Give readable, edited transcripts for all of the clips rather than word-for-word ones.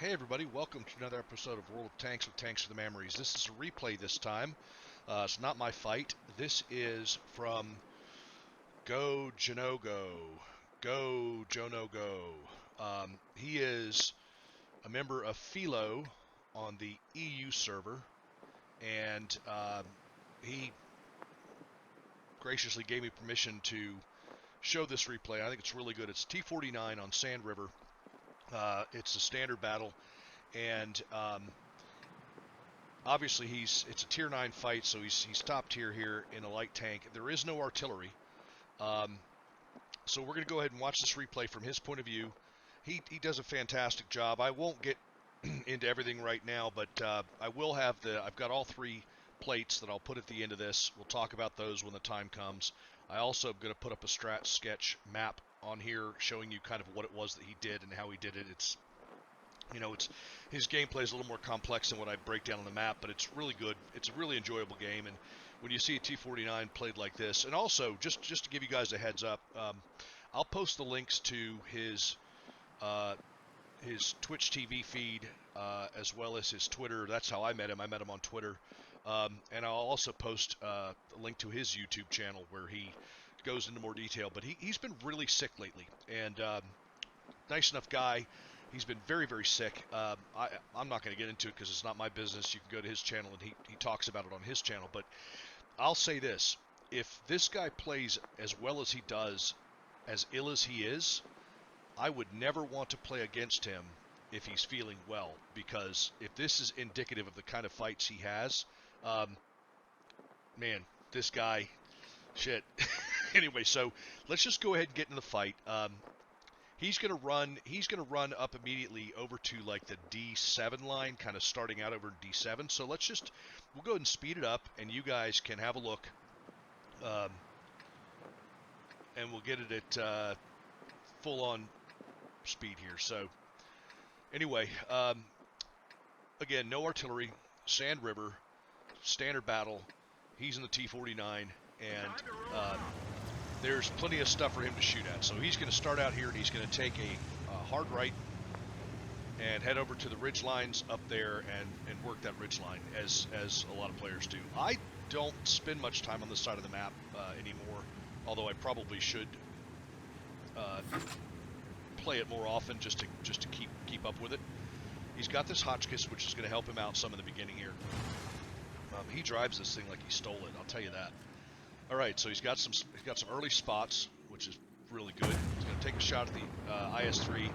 Hey everybody, welcome to another episode of World of Tanks with Tanks for the Mammeries. This is a replay this time. It's not my fight. This is from Gojonnogo. Gojonnogo. He is a member of FILO on the EU server, and he graciously gave me permission to show this replay. I think it's really good. It's T-49 on Sand River. It's a standard battle, and obviously it's a tier 9 fight, so he's top tier here in a light tank. There is no artillery, so we're going to go ahead and watch this replay from his point of view. He does a fantastic job. I won't get into everything right now, but I will have I've got all three plates that I'll put at the end of this. We'll talk about those when the time comes. I also am going to put up a strat sketch map on here showing you kind of what it was that he did and how he did it. It's his gameplay is a little more complex than what I break down on the map, but it's really good. It's a really enjoyable game, and when you see a T-49 played like this, and also just to give you guys a heads up, I'll post the links to his Twitch TV feed as well as his Twitter. That's how I met him. I met him on Twitter, and I'll also post a link to his YouTube channel where he goes into more detail. But he's been really sick lately, and nice enough guy. He's been very, very sick. I'm not going to get into it because it's not my business. You can go to his channel and he talks about it on his channel. But I'll say this. If this guy plays as well as he does, as ill as he is, I would never want to play against him if he's feeling well. Because if this is indicative of the kind of fights he has, man, this guy, shit. Anyway, so let's just go ahead and get into the fight. He's gonna run up immediately over to like the D7 line, kind of starting out over D7. So we'll go ahead and speed it up, and you guys can have a look, and we'll get it at full-on speed here. So anyway, again, no artillery, Sand River, standard battle. He's in the T-49, and there's plenty of stuff for him to shoot at. So he's going to start out here, and he's going to take a hard right and head over to the ridge lines up there and work that ridge line, as a lot of players do. I don't spend much time on this side of the map anymore, although I probably should play it more often just to keep up with it. He's got this Hotchkiss, which is going to help him out some in the beginning here. He drives this thing like he stole it, I'll tell you that. All right, so he's got some early spots, which is really good. He's going to take a shot at the IS-3.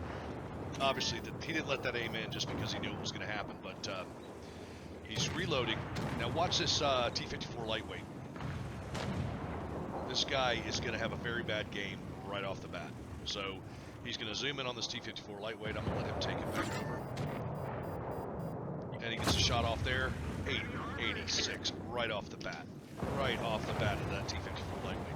Obviously, he didn't let that aim in just because he knew it was going to happen, but he's reloading. Now watch this T-54 lightweight. This guy is going to have a very bad game right off the bat. So he's going to zoom in on this T-54 lightweight. I'm going to let him take it back over. And he gets a shot off there. 86 right off the bat. Right off the bat of that T-54 lightweight.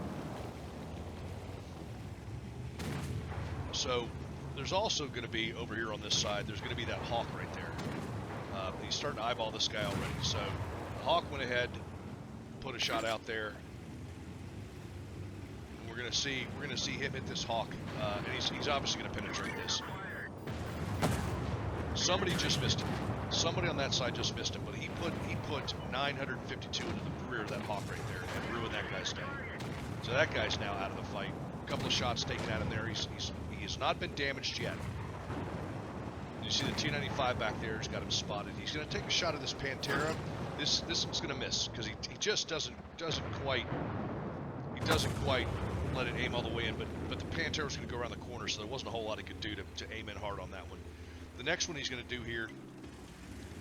So there's also going to be over here on this side, there's going to be that Hawk right there. He's starting to eyeball this guy already. So the Hawk went ahead, put a shot out there. And we're going to see him hit this Hawk, and he's obviously going to penetrate this. Somebody just missed him. Somebody on that side just missed him, but he put 952 into the rear of that Hawk right there and ruined that guy's day. So that guy's now out of the fight. A couple of shots taken at him there. He has not been damaged yet. You see the T-95 back there. He's got him spotted. He's going to take a shot at this Pantera. This is going to miss because he just doesn't quite let it aim all the way in. But the Pantera's going to go around the corner, so there wasn't a whole lot he could do to aim in hard on that one. The next one he's going to do here,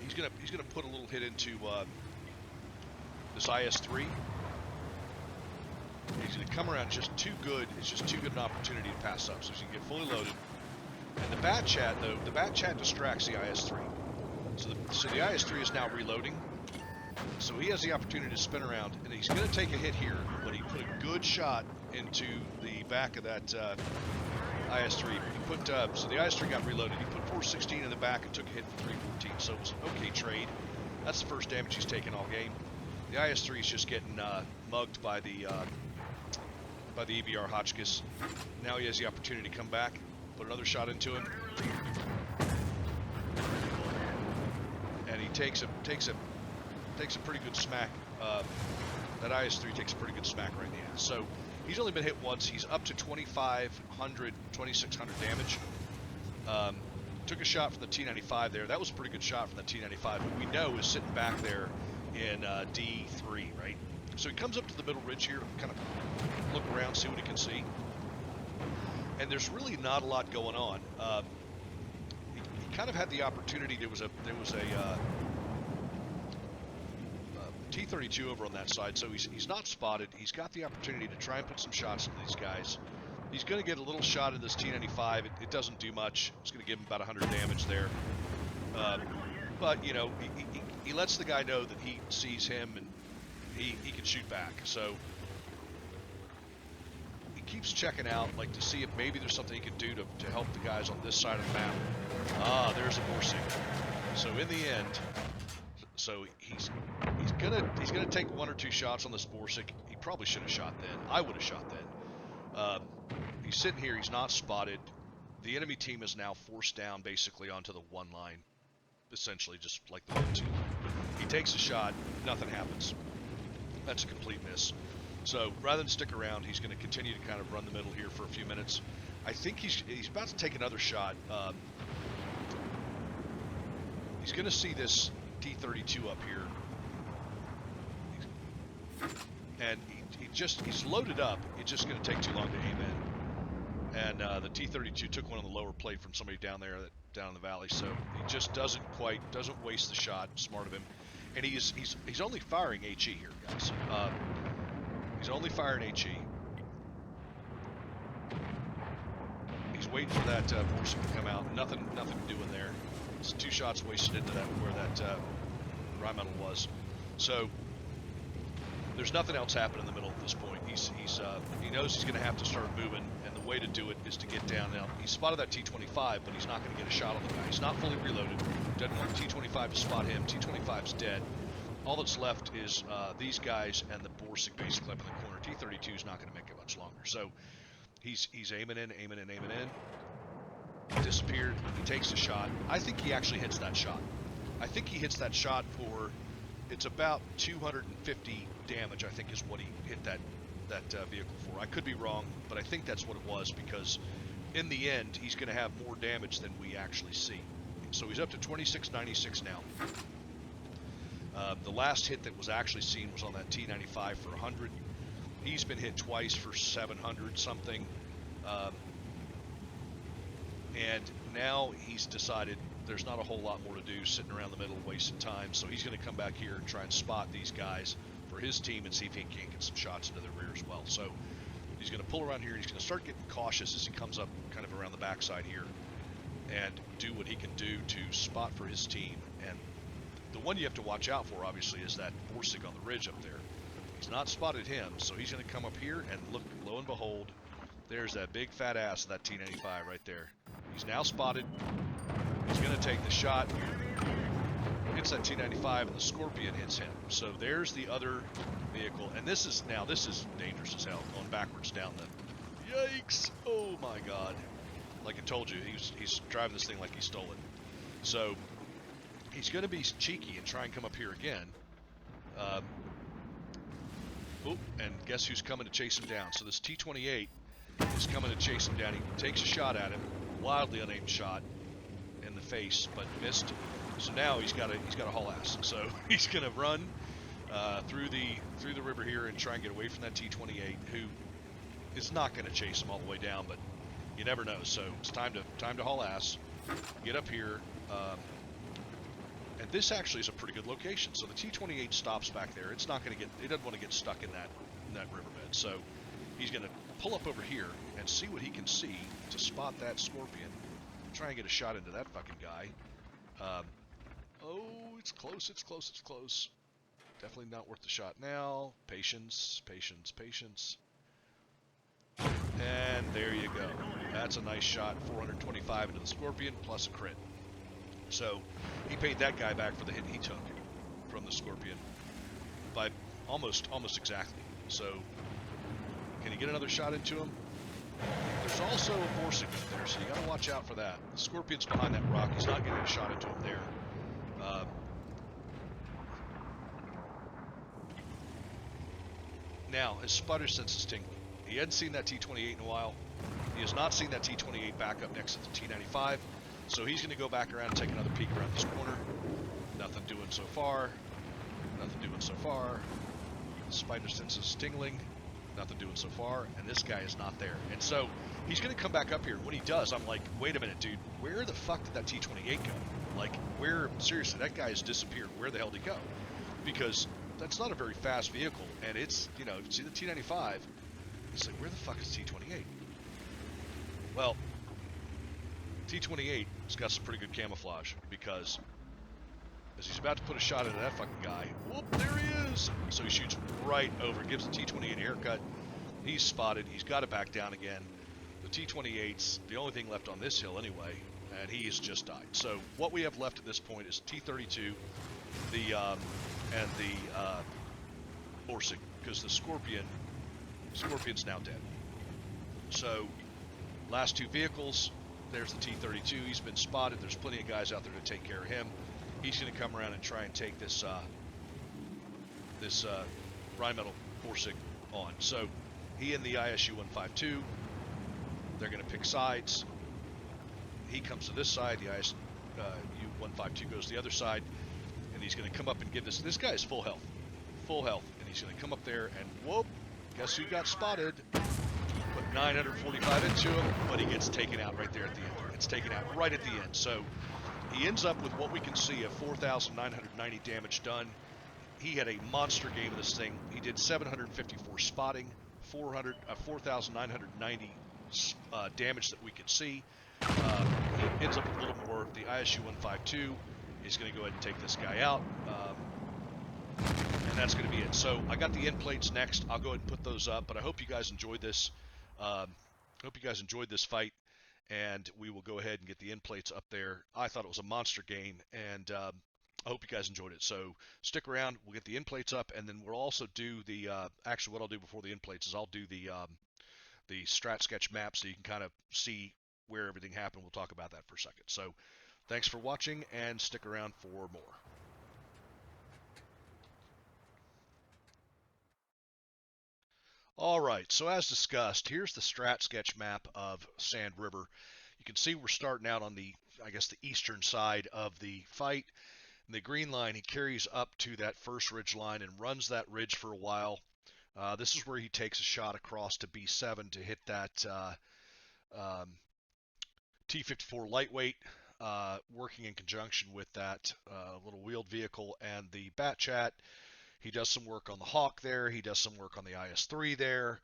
he's going to put a little hit into this IS-3. He's going to come around. It's just too good an opportunity to pass up. So he's going to get fully loaded. And the bat chat, though, distracts the IS-3. So the IS-3 is now reloading. So he has the opportunity to spin around, and he's going to take a hit here. But he put a good shot into the back of that IS-3. So the IS-3 got reloaded. He put 416 in the back and took a hit for 314. So it was an okay trade. That's the first damage he's taken all game. The IS-3 is just getting mugged by the EBR Hotchkiss. Now he has the opportunity to come back, put another shot into him. takes a pretty good smack. That IS-3 takes a pretty good smack right in the ass. So he's only been hit once. He's up to 2,500, 2,600 damage. Took a shot from the T-95 there. That was a pretty good shot from the T-95, who we know is sitting back there in D3, right? So he comes up to the middle ridge here to kind of look around, see what he can see. And there's really not a lot going on. He kind of had the opportunity. There was a T-32 over on that side, so he's not spotted. He's got the opportunity to try and put some shots into these guys. He's going to get a little shot in this T-95. It doesn't do much. It's going to give him about 100 damage there. But, you know, he lets the guy know that he sees him and he can shoot back. So he keeps checking out, like, to see if maybe there's something he can do to help the guys on this side of the map. Ah, there's a Borsig. So in the end, so he's gonna take 1 or 2 shots on this Borsig. He probably should have shot then. I would have shot then. He's sitting here. He's not spotted. The enemy team is now forced down basically onto the 1 line, essentially just like the 1-2 line. He takes a shot. Nothing happens. That's a complete miss. So rather than stick around, he's going to continue to kind of run the middle here for a few minutes. I think he's about to take another shot. He's going to see this T-32 up here. And he's loaded up. It's just going to take too long to aim in. And the T-32 took one on the lower plate from somebody down there, down in the valley. So he just doesn't waste the shot. Smart of him. And he's only firing HE here, guys. He's only firing HE. He's waiting for that Borsig to come out. Nothing doing there. It's 2 shots wasted into that where that Rheinmetall was. So there's nothing else happening in the middle at this point. He knows he's going to have to start moving, and the way to do it is to get down. Now he spotted that T-25, but he's not going to get a shot on the guy. He's not fully reloaded. Doesn't want the T-25 to spot him. T-25's dead. All that's left is these guys and the Borsig basically up in the corner. T-32 is not going to make it much longer. So he's aiming in. He disappeared. He takes a shot. I think he actually hits that shot. I think he hits that shot for, it's about 250 damage, I think is what he hit that vehicle for. I could be wrong, but I think that's what it was, because in the end, he's going to have more damage than we actually see. So he's up to 2696 now. The last hit that was actually seen was on that T-95 for 100. He's been hit twice for 700 something. And now he's decided there's not a whole lot more to do sitting around the middle wasting time, so he's going to come back here and try and spot these guys for his team and see if he can't get some shots into their rear as well. So he's going to pull around here and he's going to start getting cautious as he comes up kind of around the backside here and do what he can do to spot for his team. And the one you have to watch out for, obviously, is that Borsig on the ridge up there. He's not spotted him, so he's going to come up here and look, lo and behold, there's that big fat ass of that T-95 right there. He's now spotted. He's going to take the shot. Hits that T-95 and the Scorpion hits him. So there's the other vehicle. And this is dangerous as hell, going backwards down the... Yikes! Oh my god. Like I told you, he's driving this thing like he stole it. So he's going to be cheeky and try and come up here again. Oh, and guess who's coming to chase him down? So this T-28 is coming to chase him down. He takes a shot at him, wildly unaimed shot in the face, but missed. So now he's got a haul ass. So he's going to run through the river here and try and get away from that T-28, who is not going to chase him all the way down, but you never know. So it's time to haul ass, get up here. And this actually is a pretty good location. So the T-28 stops back there. It's not going to get. It doesn't want to get stuck in that riverbed. So he's going to pull up over here and see what he can see to spot that Scorpion. Try and get a shot into that fucking guy. Oh, it's close. It's close. It's close. Definitely not worth the shot now. Patience. Patience. Patience. And there you go. That's a nice shot. 425 into the Scorpion plus a crit. So he paid that guy back for the hit he took from the Scorpion by almost exactly. So can he get another shot into him? There's also a Borsig up there, so you got to watch out for that. The Scorpion's behind that rock. He's not getting a shot into him there. Now, his sputter sense is tingling. He hadn't seen that T-28 in a while. He has not seen that T-28 back up next to the T-95, so he's going to go back around and take another peek around this corner. Nothing doing so far. Nothing doing so far. The spider sense is tingling. Nothing doing so far, and this guy is not there. And so he's going to come back up here. When he does, I'm like, wait a minute, dude. Where the fuck did that T-28 go? Like, where, seriously, that guy has disappeared. Where the hell did he go? Because that's not a very fast vehicle, and it's, you know, see the T-95, it's like, where the fuck is T-28? Well, T-28 has got some pretty good camouflage, because as he's about to put a shot into that fucking guy, whoop, there he is! So he shoots right over, gives the T-28 a haircut. He's spotted, he's got it back down again. The T-28's the only thing left on this hill anyway, and he has just died. So what we have left at this point is T-32, and the Borsig, because the Scorpion's now dead. So last two vehicles, there's the T-32. He's been spotted. There's plenty of guys out there to take care of him. He's going to come around and try and take this Rheinmetall Borsig on. So he and the ISU-152, they're going to pick sides. He comes to this side. The ISU-152 goes to the other side, and he's going to come up and give this. This guy is full health, and he's going to come up there and whoop. Guess who got spotted? Put 945 into him, but he gets taken out right there at the end. It's taken out right at the end. So he ends up with what we can see of 4,990 damage done. He had a monster game of this thing. He did 754 spotting, 4,990 damage that we could see. He ends up with a little more. The ISU-152 is going to go ahead and take this guy out. And that's going to be it. So I got the end plates next. I'll go ahead and put those up, but I hope you guys enjoyed this. Fight, and we will go ahead and get the end plates up there. I thought it was a monster game, and I hope you guys enjoyed it. So stick around. We'll get the end plates up, and then we'll also do the actually what I'll do before the end plates is I'll do the strat sketch map so you can kind of see where everything happened. We'll talk about that for a second. So thanks for watching, and stick around for more. All right, so as discussed, here's the strat sketch map of Sand River. You can see we're starting out on the, I guess, the eastern side of the fight. And the green line, he carries up to that first ridge line and runs that ridge for a while. This is where he takes a shot across to B7 to hit that T-54 lightweight, working in conjunction with that little wheeled vehicle and the Batchat. He does some work on the Hawk there. He does some work on the IS-3 there,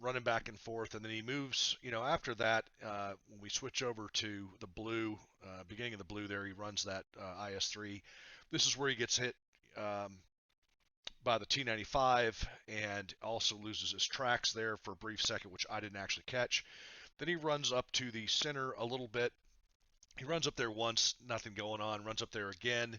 running back and forth. And then he moves, you know, after that, when we switch over to the blue, beginning of the blue there, he runs that IS-3. This is where he gets hit by the T-95 and also loses his tracks there for a brief second, which I didn't actually catch. Then he runs up to the center a little bit. He runs up there once, nothing going on, runs up there again,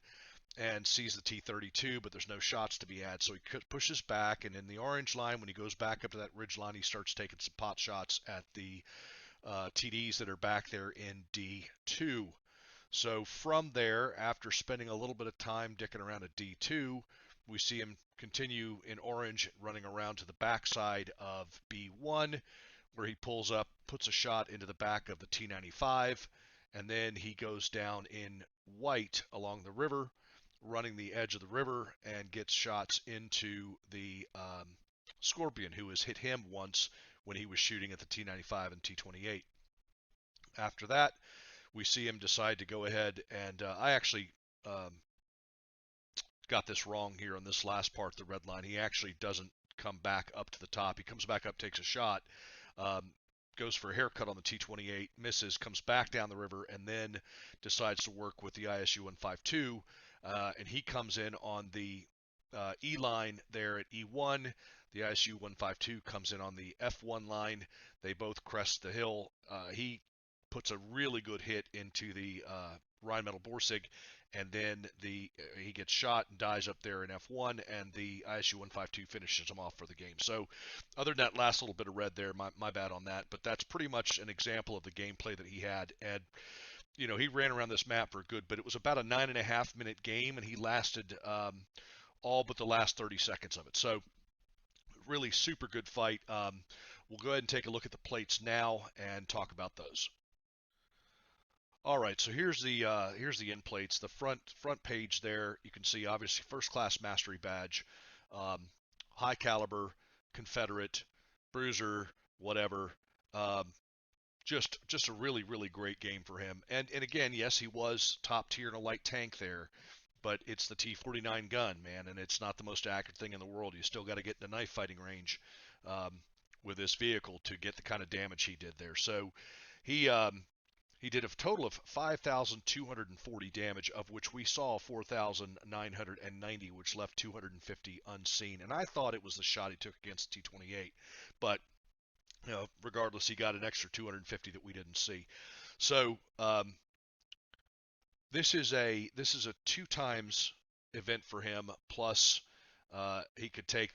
and sees the T-32, but there's no shots to be had, so he pushes back, and in the orange line, when he goes back up to that ridge line, he starts taking some pot shots at the TDs that are back there in D2. So from there, after spending a little bit of time dicking around at D2, we see him continue in orange, running around to the backside of B1, where he pulls up, puts a shot into the back of the T-95, and then he goes down in white along the river, running the edge of the river, and gets shots into the Scorpion, who has hit him once when he was shooting at the T-95 and T-28. After that, we see him decide to go ahead, and I actually got this wrong here on this last part, the red line. He actually doesn't come back up to the top. He comes back up, takes a shot, goes for a haircut on the T-28, misses, comes back down the river, and then decides to work with the ISU-152. And he comes in on the E line there at E1. The ISU-152 comes in on the F1 line. They both crest the hill. He puts a really good hit into the Rheinmetall Borsig, and then he gets shot and dies up there in F1, and the ISU-152 finishes him off for the game. So other than that last little bit of red there, my bad on that, but that's pretty much an example of the gameplay that he had. And you know, he ran around this map for good, but it was about a 9.5 minute game, and he lasted all but the last 30 seconds of it. So really super good fight. We'll go ahead and take a look at the plates now and talk about those. All right, so here's the end plates. The front page there, you can see obviously first class mastery badge, um, high caliber, Confederate, bruiser, whatever. Um, just a really great game for him. And again, yes, he was top tier in a light tank there, but it's the T-49 gun, man, and it's not the most accurate thing in the world. You still got to get in the knife fighting range um, with this vehicle to get the kind of damage he did there. So he he did a total of 5,240 damage, of which we saw 4,990, which left 250 unseen. And I thought it was the shot he took against T-28, but regardless, he got an extra 250 that we didn't see. So this is a 2 times event for him. Plus, he could take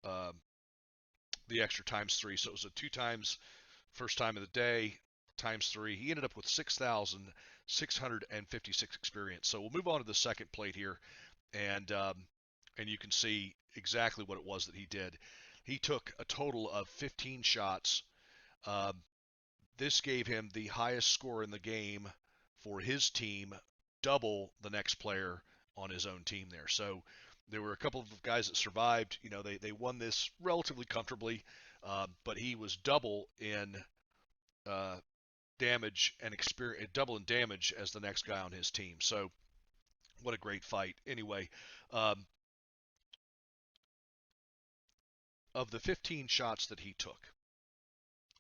uh, the extra times 3. So it was a 2 times first time of the day times 3. He ended up with 6,656 experience. So we'll move on to the second plate here, and you can see exactly what it was that he did. He took a total of 15 shots. Um, this gave him the highest score in the game for his team, double the next player on his own team there. So there were a couple of guys that survived. You know, they won this relatively comfortably, but he was double in uh, damage and experience, double in damage as the next guy on his team. So what a great fight. Anyway, um, of the 15 shots that he took,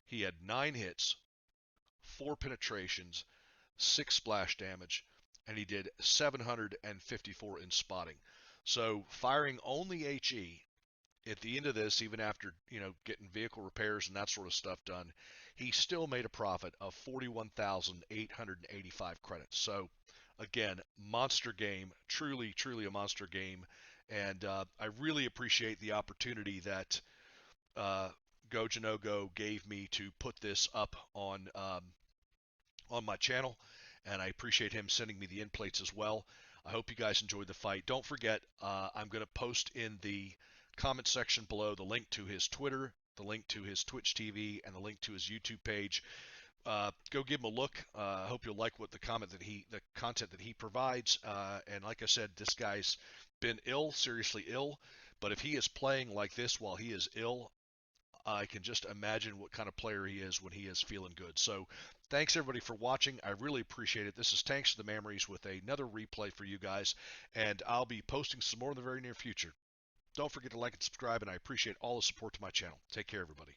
he had 9 hits, 4 penetrations, 6 splash damage, and he did 754 in spotting. So firing only HE at the end of this, even after getting vehicle repairs and that sort of stuff done, he still made a profit of 41,885 credits. So again, monster game, truly a monster game, and I really appreciate the opportunity that Gojonnogo gave me to put this up on my channel, and I appreciate him sending me the end plates as well. I hope you guys enjoyed the fight. Don't forget, I'm going to post in the comment section below the link to his Twitter, the link to his Twitch TV, and the link to his YouTube page. Go give him a look. I hope you'll like the content that he provides. And like I said, this guy's been ill, seriously ill. But if he is playing like this while he is ill, I can just imagine what kind of player he is when he is feeling good. So thanks everybody for watching. I really appreciate it. This is Tanks to the Mammeries with another replay for you guys, and I'll be posting some more in the very near future. Don't forget to like and subscribe, and I appreciate all the support to my channel. Take care, everybody.